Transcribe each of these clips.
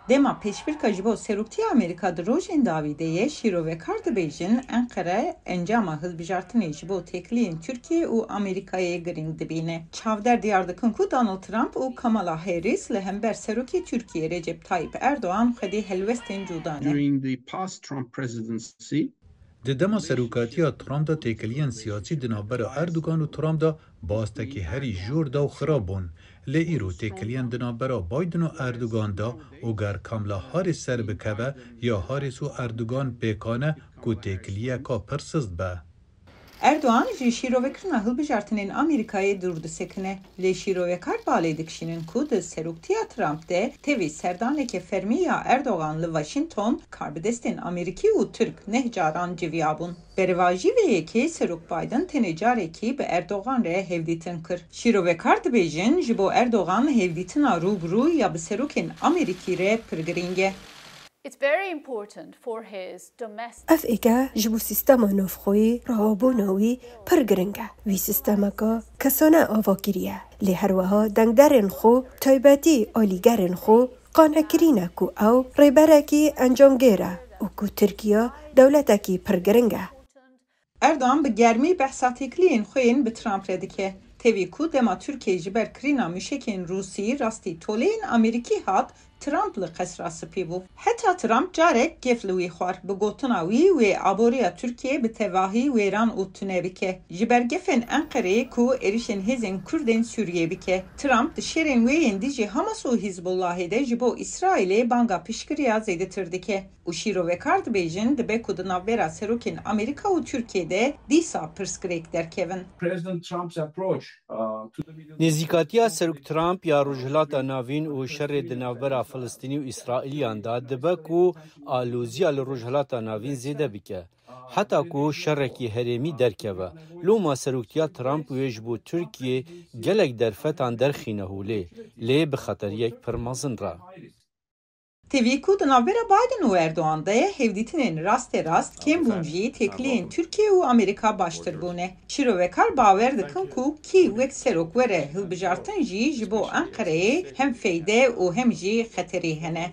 Dema peşbirka ji bo Seroktiya Amerîka di rojên Dawîdê yê şîrovekar dibêjin Enqere encama hilbijartinê ji bo têkiliyên Tirkiye û Amerîkayê girîng dibîne. Çavder diyar dikin ku Donald Trump û Kamala Harris li hember Serokê Tirkiye Recep Tayyip Erdoğan xwedî helwestên cuda ne. During the past Trump presidency, Di dema serokatiya Trump da têkiliyên siyasî di navbera Erdogan û Trump da bastekî herî jûr da û xirab bûn. Lê îro têkiliyên di navbera Biden û Erdogan da û ger Kamala Harris ser bikeve ya Harris û Erdogan pêkane ku têkiliyeka pir sizt be. Erdoğan ji şîrovekirina hilbijartinên Amerîkayê dûr disekine. Lê şîrovekar balê dikişînin ku di Seroktiya Trump de tevî serdaneke fermî ya Erdogan li Washington kar bi destên Amerîkî û Tirk neh caran civiyabûn. Berevajî vê yekê Serok Biden tenê carekî bi Erdogan re hevdîtin kir. Şîrovekar dibêjin ji bo Erdogan hevdîtina rûbirû ya bi serokên Amerîkî re pir girîng e. Ev êge ji bo sîstema navxweyî rahabûnawî pir giring e. Vî sîstemeka kesane ava kiriye. Lê her wiha dengderên xwe taybetî alîgerên xwe qanehkirîne ku ew rêberekî encamgêr e û ku Tirkiye dewletekî pir giring e. Erdoğan bi germî behsa têkiliyên xwe yên bi Trump re dike. Tevî ku dema Tirkiye ji ber kirîna mûşekên Rûsî rastî toleyên Amerîkî hat Trump li qesra spî bû. Heta Trump carek gef li wî xwar bi gotina wî wê aboriya Tirkiye bi tevahî wêran û tune bike. Ji ber gefên Enqereyê ku êrişên hêzên Kurdên Sûriyê bike. Trump di şerên wê yên dijî Hamas û Hizbullahê de ji bo İsraîlê banga piştgiriya zêdetir dike. û şîrovekar dibêjin dibe ku di navbera serokên Amerîka û Tirkiyeyê dîsa pirsgirêk derkevin. Nêzîkatiya Serok Trump ya Rojhilata Navîn û şerê di navbera Filistînî û İsraîliyan da dibe ku alûziya li Rojhilata Navîn zêde bike. Heta ku şerekî herêmî derkeve. Loma seroktiya Trump wê ji bo Tirkiye gelek derfetan derxîne hûlê. Lê bi xeteriyek pir mezin re. Tevî ku di navbera Biden û Erdoğan de hevdîtinên rastê rast kêm jî têkiliyên Tirkiye û Amerîka baştir bûne. Şîrovekar bawer dikin ku kî wek serok were hilbijartin jî ji bo Enqereyê hem feyde û hem jî xeterî hene.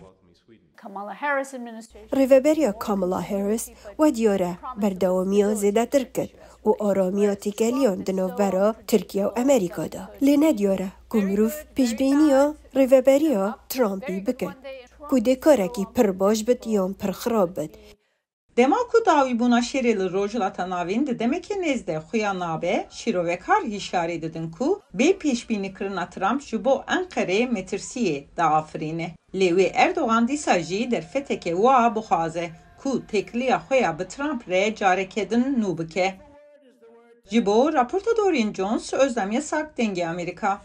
Rêveberiya Kamala Harris we diyar e berdewamiya zêdetir kir û aramiya têkeliyan di navbera Tirkiye û Amerîka da. Lê ne diyar e ku mirov pêşbîniya rêveberiya Trumpî bikin. Ku dê karekî pir baş bit yan pir xirab bit. Dema ku dawîbûna şerê li Rojhilata Navîn di demeke nêzde xuya nabe, şîrovekar hişyarî didin ku bê pêşbînîkirina Trump ji bo Enqereyê metirsiyê daafirîne. Lê wê Erdoğan dîsa jî derfeteke wa bixwaze ku têkiliya xwe ya bi Trump re carekedin nû bike. Ji bo raporta Dorian Jones, Özlem Yasak, Dengê Amerika.